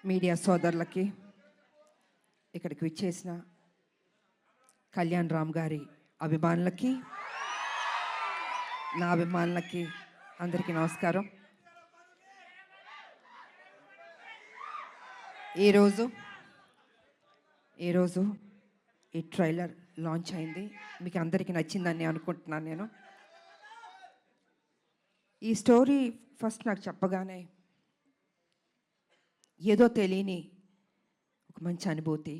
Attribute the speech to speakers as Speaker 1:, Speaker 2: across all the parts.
Speaker 1: Media సోదరులకి, ఇక్కడికి విచ్చేసిన కళ్యాణ్ రామ్ గారి అభిమానులకి, నా అభిమానులకి అందరికీ నమస్కారం. ఈరోజు ఈ ట్రైలర్ లాంచ్ అయింది. మీకు అందరికీ నచ్చిందని అనుకుంటున్నాను. నేను ఈ స్టోరీ ఫస్ట్ నాకు చెప్పగానే ఏదో తెలియని ఒక మంచి అనుభూతి,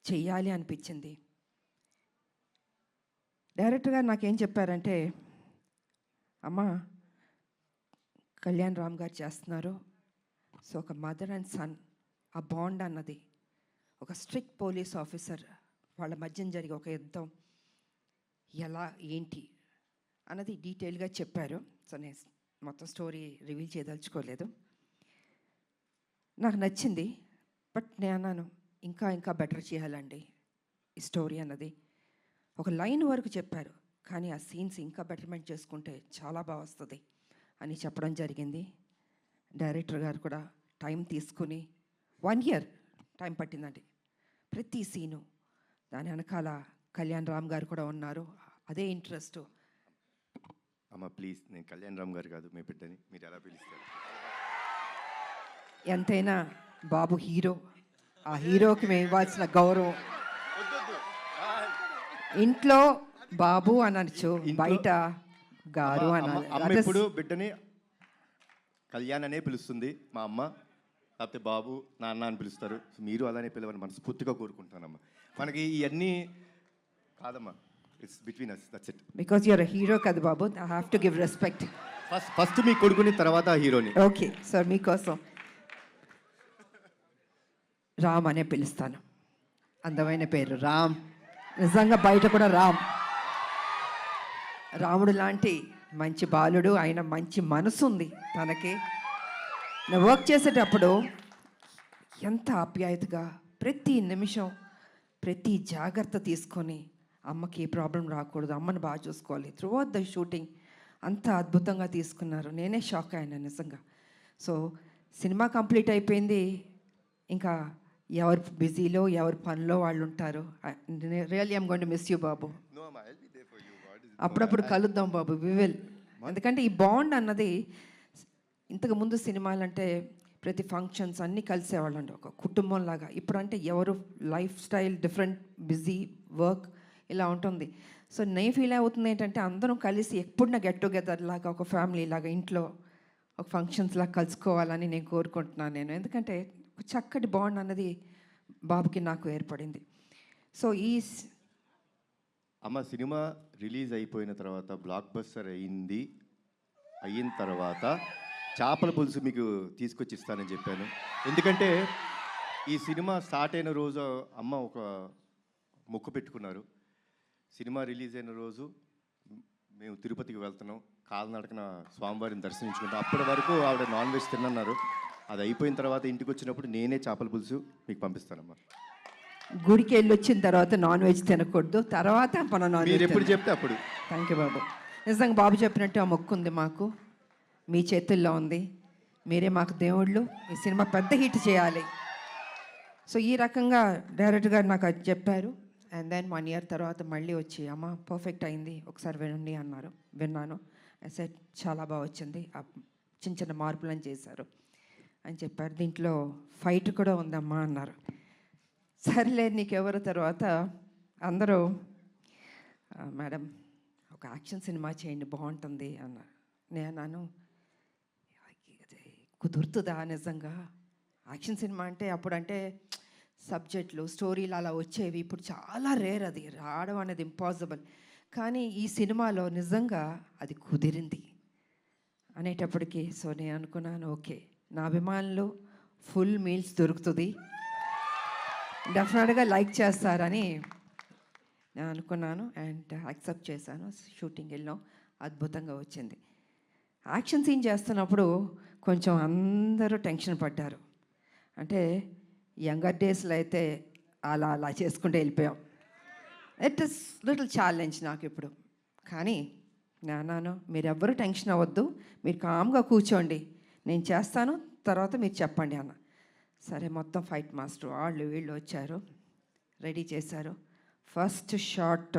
Speaker 1: చెయ్యాలి అనిపించింది. డైరెక్టర్ గారు నాకేం చెప్పారంటే, అమ్మ కళ్యాణ్ రామ్ గారు చేస్తున్నారు, సో ఒక మదర్ అండ్ సన్ ఆ బాండ్ అన్నది, ఒక స్ట్రిక్ట్ పోలీస్ ఆఫీసర్ వాళ్ళ మధ్యన జరిగే ఒక యుద్ధం ఎలా ఏంటి అన్నది డీటెయిల్గా చెప్పారు. సో నేను మొత్తం స్టోరీ రివీల్ చేయదలుచుకోలేదు. నాకు నచ్చింది, బట్ నేను అన్నాను ఇంకా బెటర్ చేయాలండి ఈ స్టోరీ అన్నది. ఒక లైన్ వరకు చెప్పారు, కానీ ఆ సీన్స్ ఇంకా బెటర్మెంట్ చేసుకుంటే చాలా బాగా వస్తుంది అని చెప్పడం జరిగింది. డైరెక్టర్ గారు కూడా టైం తీసుకుని 1 year టైం పట్టిందండి ప్రతి సీను. దాని వెనకాల కళ్యాణ్ రామ్ గారు కూడా ఉన్నారు, అదే ఇంట్రెస్ట్.
Speaker 2: అమ్మ ప్లీజ్, నేను కళ్యాణ్ రామ్ గారు కాదు, మీ బిడ్డని, మీరు ఎలా పిలుస్తారు?
Speaker 1: ఎంతైనా బాబు హీరో, ఆ హీరోకి మేము ఇవ్వాల్సిన గౌరవం. ఇంట్లో బాబు అనొచ్చు, బయట గారు అనాలి.
Speaker 2: అమ్మ ఇప్పుడు బిడ్డని కళ్యాణ్ అనే పిలుస్తుంది మా అమ్మ, లేకపోతే బాబు నాన్న అని పిలుస్తారు. మీరు అలానే పిలవని మనస్ఫూర్తిగా కోరుకుంటానమ్మా. మనకి ఇవన్నీ కాదమ్మా, it's between us, that's it.
Speaker 1: Because you're a hero కదా బాబు, I have to give respect.
Speaker 2: First మీ కొడుకుని, తర్వాత హీరోని.
Speaker 1: ఓకే సార్, మీకోసం రామ్ అనే పిలుస్తాను. అందమైన పేరు రామ్, నిజంగా బయట కూడా రాముడు లాంటి మంచి బాలుడు, ఆయన మంచి మనసు ఉంది తనకి. నేను వర్క్ చేసేటప్పుడు ఎంత ఆప్యాయతగా ప్రతి నిమిషం ప్రతి జాగ్రత్త తీసుకొని, అమ్మకి ఏ ప్రాబ్లం రాకూడదు, అమ్మని బాగా చూసుకోవాలి. త్రూఅవుట్ ద షూటింగ్ అంత అద్భుతంగా తీసుకున్నారు. నేనే షాక్ అయ్యాను నిజంగా. సో సినిమా కంప్లీట్ అయిపోయింది, ఇంకా ఎవరు బిజీలో ఎవరి పనిలో వాళ్ళు ఉంటారు. Really I'm going to miss you బాబు. అప్పుడప్పుడు కలుద్దాం బాబు, వి విల్. ఎందుకంటే ఈ బాండ్ అన్నది, ఇంతకుముందు సినిమాలంటే ప్రతి ఫంక్షన్స్ అన్నీ కలిసేవాళ్ళు అండి, ఒక కుటుంబం లాగా. ఇప్పుడంటే ఎవరు life style different, busy work ఇలా ఉంటుంది. సో నేను ఫీల్ అవుతుంది ఏంటంటే, అందరం కలిసి ఎప్పుడైనా గెట్ టుగెదర్ లాగా, ఒక ఫ్యామిలీ లాగా ఇంట్లో ఒక ఫంక్షన్స్ లాగా కలుసుకోవాలని నేను కోరుకుంటున్నాను నేను. ఎందుకంటే ఒక చక్కటి బాండ్ అన్నది బాబుకి నాకు ఏర్పడింది. సో
Speaker 2: అమ్మ సినిమా రిలీజ్ అయిపోయిన తర్వాత, బ్లాక్ బస్టర్ అయిన తర్వాత చేపల పులుసు మీకు తీసుకొచ్చి ఇస్తానని చెప్పాను. ఎందుకంటే ఈ సినిమా స్టార్ట్ అయిన రోజు అమ్మ ఒక మొక్కు పెట్టుకున్నారు. సినిమా రిలీజ్ అయిన రోజు మేము తిరుపతికి వెళ్తున్నాం, కాలినడకన స్వామివారిని దర్శించుకుంటాం. అప్పటి వరకు ఆవిడ నాన్ వెజ్ తినన్నారు. అది అయిపోయిన తర్వాత ఇంటికి వచ్చినప్పుడు నేనే చేపల పులుసు మీకు పంపిస్తానమ్మా.
Speaker 1: గుడికి వెళ్ళి వచ్చిన తర్వాత నాన్ వెజ్ తినకూడదు, తర్వాత మనం నాన్ వెజ్
Speaker 2: ఎప్పుడు చెప్తే అప్పుడు.
Speaker 1: థ్యాంక్ యూ బాబు. నిజంగా బాబు చెప్పినట్టు ఆ మొక్కు ఉంది మాకు, మీ చేతుల్లో ఉంది. మీరే మాకు దేవుళ్ళు, ఈ సినిమా పెద్ద హిట్ చేయాలి. సో ఈ రకంగా డైరెక్టర్ గారు నాకు అది చెప్పారు. అండ్ దెన్ 1 year తర్వాత మళ్ళీ వచ్చి, అమ్మ పర్ఫెక్ట్ అయింది, ఒకసారి వినండి అన్నారు. విన్నాను, సెట్ చాలా బాగా వచ్చింది, చిన్న చిన్న మార్పులను చేశారు అని చెప్పారు. దీంట్లో ఫైట్ కూడా ఉందమ్మా అన్నారు. సర్లే నీకెవరు. తర్వాత అందరూ మేడం ఒక యాక్షన్ సినిమా చేయండి బాగుంటుంది అన్నారు. నేను అన్నాను, కుదురుతుందా నిజంగా? యాక్షన్ సినిమా అంటే అప్పుడంటే సబ్జెక్టులు స్టోరీలు అలా వచ్చేవి, ఇప్పుడు చాలా రేర్, అది రావడం అనేది ఇంపాసిబుల్. కానీ ఈ సినిమాలో నిజంగా అది కుదిరింది అనేటప్పటికీ, సో నేను అనుకున్నాను, ఓకే నా అభిమానులు ఫుల్ మీల్స్ దొరుకుతుంది, డెఫినెట్గా లైక్ చేస్తారని నేను అనుకున్నాను. అండ్ యాక్సెప్ట్ చేశాను. షూటింగ్ వెళ్ళాం, అద్భుతంగా వచ్చింది. యాక్షన్ సీన్ చేస్తున్నప్పుడు కొంచెం అందరూ టెన్షన్ పడ్డారు. అంటే యంగర్ డేస్లో అయితే అలా చేసుకుంటూ వెళ్ళిపోయాం. ఇట్ ఇస్ లిటిల్ ఛాలెంజ్ నాకు ఇప్పుడు. కానీ నాన్నాను, మీరెవ్వరూ టెన్షన్ అవ్వద్దు, మీరు కామ్గా కూర్చోండి, నేను చేస్తాను, తర్వాత మీరు చెప్పండి అన్న. సరే మొత్తం ఫైట్ మాస్టర్ వాళ్ళు వీళ్ళు వచ్చారు, రెడీ చేశారు. ఫస్ట్ షాట్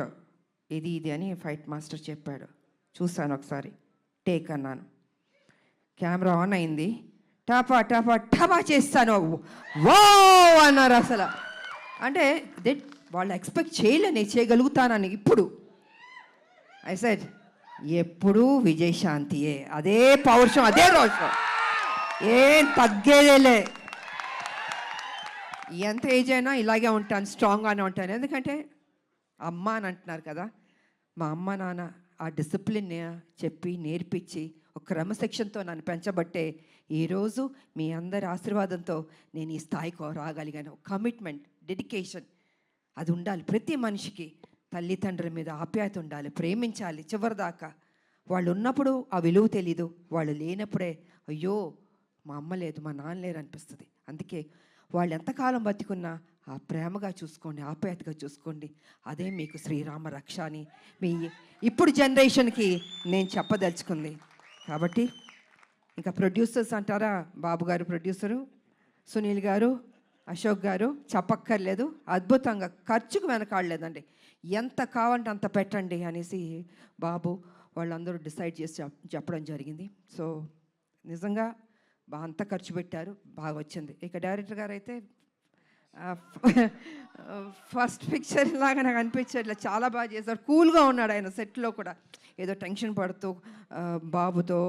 Speaker 1: ఇది అని ఫైట్ మాస్టర్ చెప్పాడు. చూశాను ఒకసారి, టేక్ అన్నాను. కెమెరా ఆన్ అయింది. టపా టపా టపా చేస్తాను. వో అన్నారు అసలు. అంటే వాళ్ళు ఎక్స్పెక్ట్ చేయలే నేను చేయగలుగుతానని. ఇప్పుడు ఐ సెడ్ ఎప్పుడూ విజయశాంతియే, అదే పౌరుషం, అదే రోషం, ఏం తగ్గేదేలే. ఎంత ఏజ్ అయినా ఇలాగే ఉంటాను, స్ట్రాంగ్గానే ఉంటాను. ఎందుకంటే అమ్మ అని అంటున్నారు కదా, మా అమ్మ నాన్న ఆ డిసిప్లిన్ చెప్పి నేర్పించి ఒక క్రమశిక్షణతో నన్ను పెంచబట్టే ఈరోజు మీ అందరి ఆశీర్వాదంతో నేను ఈ స్థాయికి రాగలిగాను. కమిట్మెంట్, డెడికేషన్ అది ఉండాలి ప్రతి మనిషికి. తల్లిదండ్రుల మీద ఆప్యాయత ఉండాలి, ప్రేమించాలి చివరిదాకా. వాళ్ళు ఉన్నప్పుడు ఆ విలువ తెలీదు, వాళ్ళు లేనప్పుడే అయ్యో మా అమ్మ లేదు, మా నాన్న లేరు అనిపిస్తుంది. అందుకే వాళ్ళు ఎంతకాలం బతికున్నా ఆ ప్రేమగా చూసుకోండి, ఆప్యాయతగా చూసుకోండి. అదే మీకు శ్రీరామ రక్ష అని మీ ఇప్పుడు జనరేషన్కి నేను చెప్పదలుచుకుంది. కాబట్టి ఇంకా ప్రొడ్యూసర్స్ అంటారా, బాబు గారు ప్రొడ్యూసరు, సునీల్ గారు, అశోక్ గారు చెప్పక్కర్లేదు. అద్భుతంగా ఖర్చుకు వెనకాడలేదండి. ఎంత కావాలంటే అంత పెట్టండి అనేసి బాబు వాళ్ళందరూ డిసైడ్ చేసి చెప్పడం జరిగింది. సో నిజంగా అంత ఖర్చు పెట్టారు, బాగా వచ్చింది. ఇక డైరెక్టర్ గారు అయితే ఫస్ట్ పిక్చర్ లాగా నాకు అనిపించట్లే, చాలా బాగా చేశారు. కూల్గా ఉన్నాడు ఆయన సెట్లో కూడా. ఏదో టెన్షన్ పడుతూ బాబుతో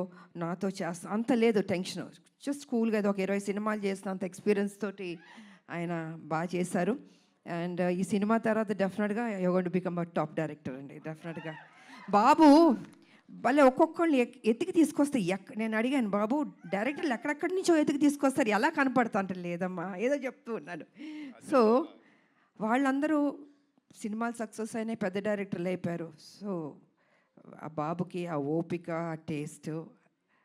Speaker 1: నాతో చేస్తా అంత లేదు టెన్షన్. జస్ట్ కూల్గా ఏదో ఒక 20 సినిమాలు చేసిన అంత ఎక్స్పీరియన్స్ తోటి ఆయన బాగా చేశారు. అండ్ ఈ సినిమా తర్వాత డెఫినెట్గా you going to become a top director అండి. డెఫినెట్గా బాబు భలే ఒక్కొక్కళ్ళు ఎత్తికి తీసుకొస్తే నేను అడిగాను, బాబు డైరెక్టర్లు ఎక్కడెక్కడి నుంచో ఎత్తికి తీసుకొస్తారు, ఎలా కనపడతా అంటే లేదమ్మా ఏదో చెప్తూ ఉన్నాను. సో వాళ్ళందరూ సినిమాలు సక్సెస్ అయినాయి, పెద్ద డైరెక్టర్లు అయిపోయారు. సో ఆ బాబుకి ఆ ఓపిక, ఆ టేస్ట్,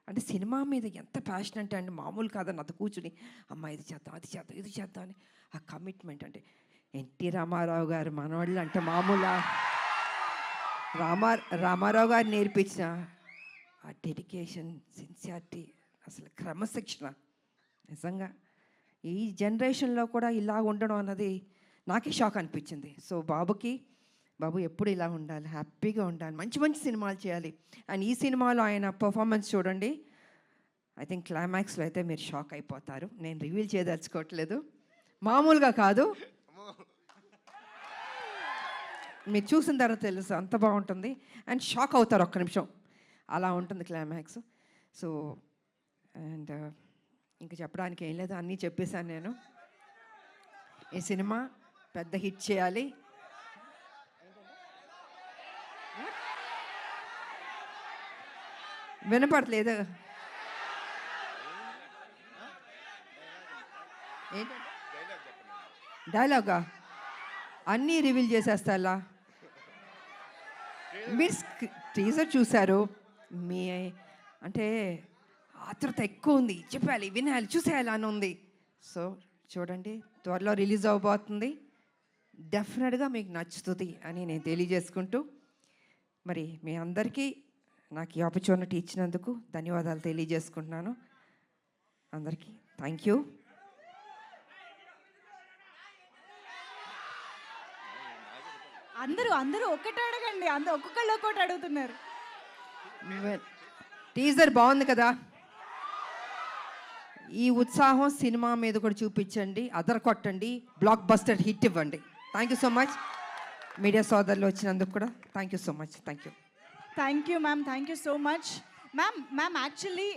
Speaker 1: అంటే సినిమా మీద ఎంత ప్యాషన్ అంటే అండి మామూలు కాదని నాతో కూర్చుని అమ్మ ఇది చేద్దాం, అది చేద్దాం, ఇది చేద్దాం అని ఆ కమిట్మెంట్. అంటే ఎన్టీ రామారావు గారు మనవాళ్ళు అంటే మామూలు రామారావు గారు నేర్పించిన ఆ డెడికేషన్, సిన్సియారిటీ, అసలు క్రమశిక్షణ నిజంగా ఈ జనరేషన్లో కూడా ఇలా ఉండడం అన్నది నాకే షాక్ అనిపించింది. సో బాబు ఎప్పుడు ఇలా ఉండాలి, హ్యాపీగా ఉండాలి, మంచి మంచి సినిమాలు చేయాలి. అండ్ ఈ సినిమాలో ఆయన పర్ఫార్మెన్స్ చూడండి, ఐ థింక్ క్లైమాక్స్లో అయితే మీరు షాక్ అయిపోతారు. నేను రివీల్ చేయదలుచుకోవట్లేదు, మామూలుగా కాదు, మీరు చూసిన తర్వాత తెలుసు అంత బాగుంటుంది. అండ్ షాక్ అవుతారు ఒక్క నిమిషం, అలా ఉంటుంది క్లైమాక్స్. సో అండ్ ఇంకా చెప్పడానికి ఏం లేదు, అన్నీ చెప్పేశాను నేను. ఈ సినిమా పెద్ద హిట్ చేయాలి. వినపడలేదు ఏంటంటే డైలాగా అన్నీ రివీల్ చేసేస్తా. అలా మీరు టీజర్ చూశారు, మీ అంటే ఆతృత ఎక్కువ ఉంది, చెప్పాలి, వినాలి, చూసేయాలి అని ఉంది. సో చూడండి, త్వరలో రిలీజ్ అవ్వబోతుంది, డెఫినెట్గా మీకు నచ్చుతుంది అని నేను తెలియజేసుకుంటూ, మరి మీ అందరికీ నాకు ఈ ఆపర్చునిటీ ఇచ్చినందుకు ధన్యవాదాలు తెలియజేసుకుంటున్నాను. అందరికీ థ్యాంక్ యూ.
Speaker 3: అందరూ ఒక్కటి అడగండి, ఒక్కొక్కళ్ళు ఒక్కటి అడుగుతున్నారు.
Speaker 1: టీజర్ బాగుంది కదా, ఈ ఉత్సాహం సినిమా మీద కూడా చూపించండి, అదర కొట్టండి, బ్లాక్ బస్టర్ హిట్ ఇవ్వండి. Thank you so much. Media సోదరులు వచ్చినందుకు కూడా thank you so much. Thank you
Speaker 3: ma'am, thank you so much. Ma'am actually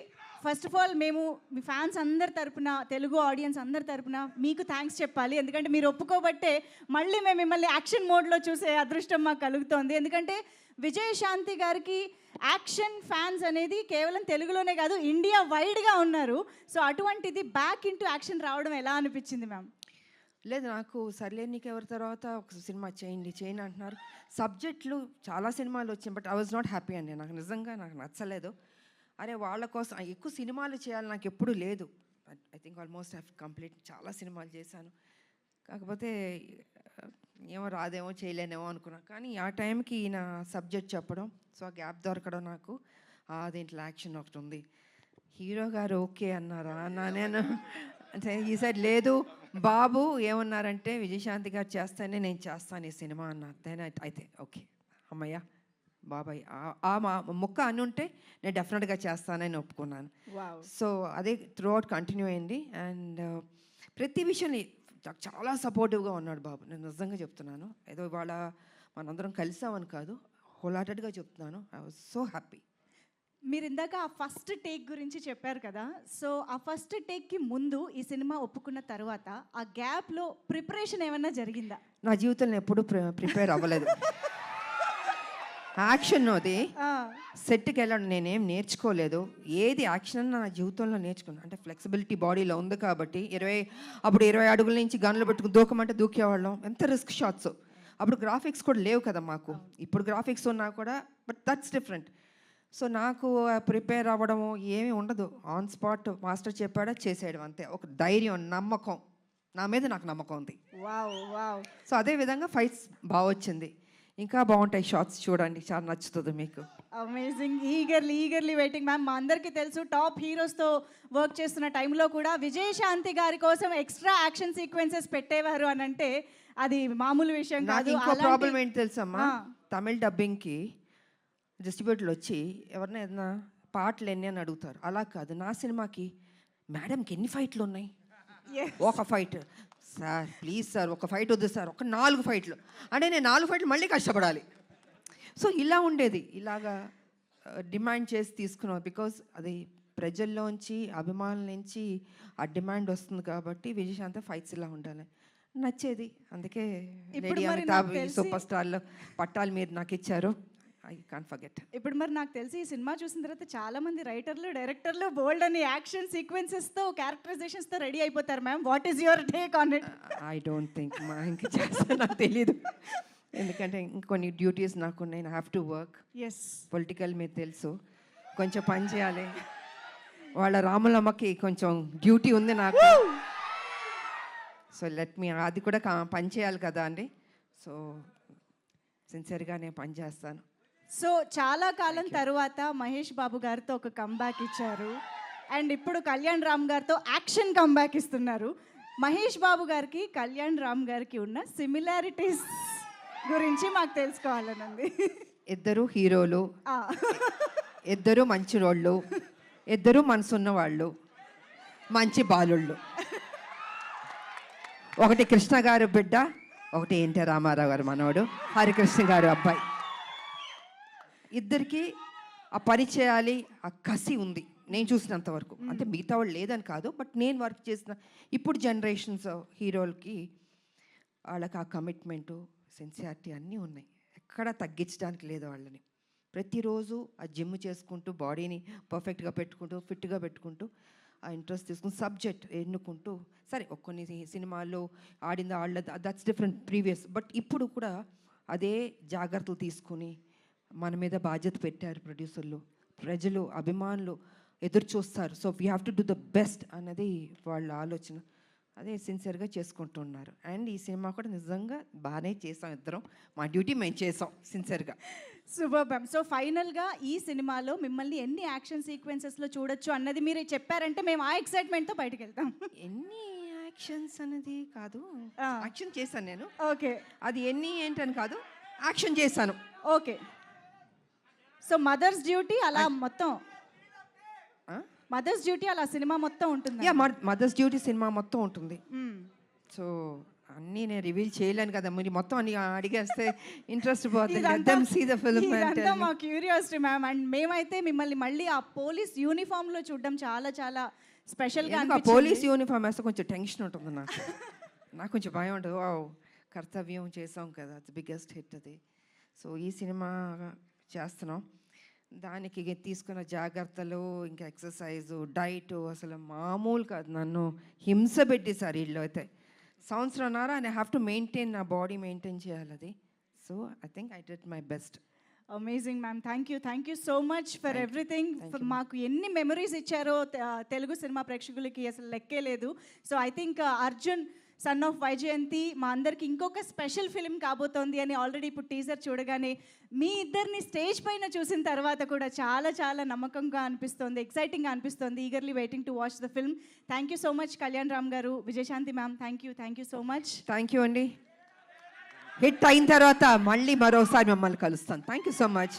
Speaker 3: first of all మేము మీ ఫ్యాన్స్ అందరి తరపున, తెలుగు ఆడియన్స్ అందరి తరపున మీకు థ్యాంక్స్ చెప్పాలి. ఎందుకంటే మీరు ఒప్పుకోబట్టే మళ్ళీ మేము మిమ్మల్ని యాక్షన్ మోడ్లో చూసే అదృష్టం మాకు కలుగుతోంది. ఎందుకంటే విజయశాంతి గారికి యాక్షన్ ఫ్యాన్స్ అనేది కేవలం తెలుగులోనే కాదు, ఇండియా వైడ్గా ఉన్నారు. సో అటువంటిది బ్యాక్ ఇంటూ యాక్షన్ రావడం ఎలా అనిపించింది మ్యామ్?
Speaker 1: లేదు, నాకు సర్లే నీకు ఎవరి తర్వాత ఒక సినిమా చేయండి అంటున్నారు. సబ్జెక్టులు చాలా సినిమాలు వచ్చాయి, but I was not happy అండి. నాకు నిజంగా నచ్చలేదు. అరే వాళ్ళ కోసం ఎక్కువ సినిమాలు చేయాలి నాకు ఎప్పుడూ లేదు. I think almost have complete చాలా సినిమాలు చేశాను. కాకపోతే ఏమో రాదేమో చేయలేనేమో అనుకున్నాను. కానీ ఆ టైంకి ఈయన సబ్జెక్ట్ చెప్పడం, సో ఆ గ్యాప్ దొరకడం నాకు దీంట్లో యాక్షన్ ఒకటి ఉంది. హీరో గారు ఓకే అన్నారా నేను అంటే ఈ సైడ్ లేదు. బాబు ఏమన్నారంటే విజయశాంతి గారు చేస్తేనే నేను చేస్తాను ఈ సినిమా అన్నారు. దెన్ అయితే ఓకే అమ్మయ్య బాబాయ్ ఆ మా ముక్క అని ఉంటే నేను డెఫినెట్గా చేస్తానని ఒప్పుకున్నాను.
Speaker 3: వావ్.
Speaker 1: సో అదే త్రూ అవుట్ కంటిన్యూ అయింది. అండ్ ప్రతి విషయంలో నాకు చాలా సపోర్టివ్గా ఉన్నాడు బాబు. నేను నిజంగా చెప్తున్నాను. ఏదో ఇవాళ మనందరం కలిసామని కాదు, హోల్ హార్టెడ్గా చెప్తున్నాను. I was so happy.
Speaker 3: మీరు ఇందాక ఆ ఫస్ట్ టేక్ గురించి చెప్పారు కదా, సో ఆ ఫస్ట్ టేక్కి ముందు ఈ సినిమా ఒప్పుకున్న తర్వాత ఆ గ్యాప్లో ప్రిపరేషన్ ఏమన్నా జరిగిందా?
Speaker 1: నా జీవితంలో ఎప్పుడూ ప్రిపేర్ అవ్వలేదు. యాక్షన్ అది సెట్కి వెళ్ళడం నేనేం నేర్చుకోలేదు. ఏది యాక్షన్ నా జీవితంలో నేర్చుకున్నాను. అంటే ఫ్లెక్సిబిలిటీ బాడీలో ఉంది కాబట్టి అప్పుడు 20 అడుగుల నుంచి గన్లు పెట్టుకుని దూకమంటే దూకేవాళ్ళం. ఎంత రిస్క్ షాట్స్. అప్పుడు గ్రాఫిక్స్ కూడా లేవు కదా మాకు. ఇప్పుడు గ్రాఫిక్స్ ఉన్నా కూడా బట్ దట్స్ డిఫరెంట్. సో నాకు ప్రిపేర్ అవ్వడము ఏమీ ఉండదు. ఆన్ స్పాట్ మాస్టర్ చెప్పాడా చేసేయడం అంతే. ఒక ధైర్యం, నమ్మకం, నా మీద నాకు నమ్మకం ఉంది.
Speaker 3: Wow wow.
Speaker 1: సో అదే విధంగా ఫైట్స్ బాగా వచ్చింది. ఇంకా బాగుంటాయి షార్ట్స్, చూడండి, చాలా నచ్చుతుంది మీకు.
Speaker 3: అమేజింగ్. Eagerly waiting ma'am. మా అందరికీ తెలుసు టాప్ హీరోస్తో వర్క్ చేస్తున్న టైంలో కూడా విజయశాంతి గారి కోసం ఎక్స్ట్రా యాక్షన్ సీక్వెన్సెస్ పెట్టేవారు అని అంటే అది మామూలు విషయం
Speaker 1: నాకు
Speaker 3: కాదు.
Speaker 1: ఇంకో ప్రాబ్లం ఏంటి తెలుసమ్మా, తమిళ్ డబ్బింగ్కి డిస్ట్రిబ్యూటర్లు వచ్చి ఎవరినైనా ఏదైనా పాటలు ఎన్ని అని అడుగుతారు. అలా కాదు, నా సినిమాకి మేడంకి ఎన్ని ఫైట్లు ఉన్నాయి? ఒక ఫైట్ సార్, ప్లీజ్ సార్ ఒక ఫైట్ వద్దు సార్, ఒక 4 ఫైట్లు అంటే నేను 4 ఫైట్లు మళ్ళీ కష్టపడాలి. సో ఇలా ఉండేది. ఇలాగా డిమాండ్ చేసి తీసుకున్నాం. బికాజ్ అది ప్రజల్లోంచి, అభిమానుల నుంచి ఆ డిమాండ్ వస్తుంది కాబట్టి విజయశాంతి ఫైట్స్ ఇలా ఉండాలి నచ్చేది. అందుకే లేడీ అమితాబ్ సూపర్ స్టార్లో పట్టాలు మీరు నాకు ఇచ్చారు. I can't forget.
Speaker 3: ఇప్పుడు మరి నాకు తెలిసి ఈ సినిమా చూసిన తర్వాత చాలా మంది రైటర్లు, డైరెక్టర్లు బోల్డ్ అని యాక్షన్ సీక్వెన్సెస్తో, క్యారెక్టరైజేషన్స్తో రెడీ అయిపోతారు ma'am. What is your take on it?
Speaker 1: I don't think ఇంకా చేస్తా, నాకు తెలీదు. ఎందుకంటే ఇంకొన్ని డ్యూటీస్ నాకు ఉన్నాయి. I have to work.
Speaker 3: Yes.
Speaker 1: Political మీరు తెలుసు, కొంచెం పని చేయాలి. వాళ్ళ రాములమ్మకి కొంచెం డ్యూటీ ఉంది నాకు. సో లెట్ మీ, అది కూడా పని చేయాలి కదా అండి. సో సిన్సియర్గా నేను పని చేస్తాను.
Speaker 3: సో చాలా కాలం తర్వాత మహేష్ బాబు గారితో ఒక కంబ్యాక్ ఇచ్చారు. అండ్ ఇప్పుడు కళ్యాణ్ రామ్ గారితో యాక్షన్ కంబ్యాక్ ఇస్తున్నారు. మహేష్ బాబు గారికి కళ్యాణ్ రామ్ గారికి ఉన్న సిమిలారిటీస్ గురించి మాకు తెలుసుకోవాలనండి.
Speaker 1: ఇద్దరు హీరోలు, ఇద్దరు మంచి రోళ్ళు, ఇద్దరు మనసున్న వాళ్ళు, మంచి బాలుళ్ళు. ఒకటి కృష్ణ గారు బిడ్డ, ఒకటి ఎన్టీ రామారావు గారు మనవడు, హరికృష్ణ గారు అబ్బాయి. ఇద్దరికి ఆ పని చేయాలి, ఆ కసి ఉంది నేను చూసినంత వరకు. అంటే మిగతా వాళ్ళు లేదని కాదు, బట్ నేను వర్క్ చేసిన ఇప్పుడు జనరేషన్స్ హీరోలకి వాళ్ళకి ఆ కమిట్మెంటు, సిన్సియారిటీ అన్నీ ఉన్నాయి. ఎక్కడ తగ్గించడానికి లేదు వాళ్ళని. ప్రతిరోజు ఆ జిమ్ చేసుకుంటూ, బాడీని పర్ఫెక్ట్గా పెట్టుకుంటూ, ఫిట్గా పెట్టుకుంటూ, ఆ ఇంట్రెస్ట్ తీసుకుని సబ్జెక్ట్ ఎన్నుకుంటూ, సరే కొన్ని సినిమాల్లో ఆడింది ఆడలేదు, దట్స్ డిఫరెంట్ ప్రీవియస్. బట్ ఇప్పుడు కూడా అదే జాగ్రత్తలు తీసుకుని మన మీద బాధ్యత పెట్టారు ప్రొడ్యూసర్లు, ప్రజలు, అభిమానులు ఎదురు చూస్తారు. So we have to do the best అన్నది వాళ్ళ ఆలోచన. అదే సిన్సియర్గా చేసుకుంటున్నారు. అండ్ ఈ సినిమా కూడా నిజంగా బాగానే చేసాం ఇద్దరం. మా డ్యూటీ మేము చేసాం సిన్సియర్గా.
Speaker 3: Super ma'am. సో ఫైనల్గా ఈ సినిమాలో మిమ్మల్ని ఎన్ని యాక్షన్ సీక్వెన్సెస్లో చూడొచ్చు అన్నది మీరు చెప్పారంటే మేము ఆ ఎక్సైట్మెంట్తో బయటకు వెళ్తాం.
Speaker 1: ఎన్ని యాక్షన్స్ అనేది కాదు, యాక్షన్ చేశాను నేను.
Speaker 3: ఓకే.
Speaker 1: అది ఎన్ని ఏంటని కాదు, యాక్షన్ చేశాను.
Speaker 3: ఓకే. సో మదర్స్ డ్యూటీ అలా మొత్తం, మదర్స్ డ్యూటీ అలా సినిమా మొత్తం ఉంటుంది.
Speaker 1: యా, మదర్స్ డ్యూటీ సినిమా మొత్తం ఉంటుంది. సో అన్నీ నేను రివీల్ చేయలేను కదా, మీరు మొత్తం అన్ని అడిగేస్తే ఇంట్రెస్ట్ పోతుంది.
Speaker 3: మా క్యూరియాసిటీ మ్యామ్. అండ్ మేమైతే మిమ్మల్ని మళ్ళీ ఆ పోలీస్ యూనిఫామ్లో చూడడం చాలా చాలా స్పెషల్గా.
Speaker 1: పోలీస్ యూనిఫామ్ వేస్తే కొంచెం టెన్షన్ ఉంటుంది నాకు. నాకు కొంచెం భయం ఉంటుంది. ఓ కర్తవ్యం చేసాం కదా, అది బిగ్గెస్ట్ హిట్ అది. సో ఈ సినిమా చేస్తున్నాం, దానికి తీసుకున్న జాగ్రత్తలు, ఇంకా ఎక్సర్సైజు, డైట్ అసలు మామూలు కాదు. నన్ను హింస పెట్టేశారు వీళ్ళు అయితే. సంవత్సరంన్నర ఐ హ్యావ్ టు మెయింటైన్, నా బాడీ మెయింటైన్ చేయాలి అది. So I think I did my best.
Speaker 3: Amazing ma'am. Thank you so much for everything. మాకు ఎన్ని మెమరీస్ ఇచ్చారో తెలుగు సినిమా ప్రేక్షకులకి అసలు లెక్కే లేదు. So I think Arjun son of Vyjayanthi మా అందరికి ఇంకొక స్పెషల్ ఫిల్మ్ కాబోతోంది అని ఆల్రెడీ ఇప్పుడు టీజర్ చూడగానే మీ ఇద్దరిని స్టేజ్ పైన చూసిన తర్వాత కూడా చాలా చాలా నమ్మకంగా అనిపిస్తోంది, ఎక్సైటింగ్గా అనిపిస్తోంది. Eagerly waiting to watch the film. Thank you so much Kalyan Ram garu, Vijayashanti ma'am, thank you so much.
Speaker 1: Thank you అండి. హిట్ అయిన తర్వాత మళ్ళీ మరోసారి మిమ్మల్ని కలుస్తాను. Thank you so much.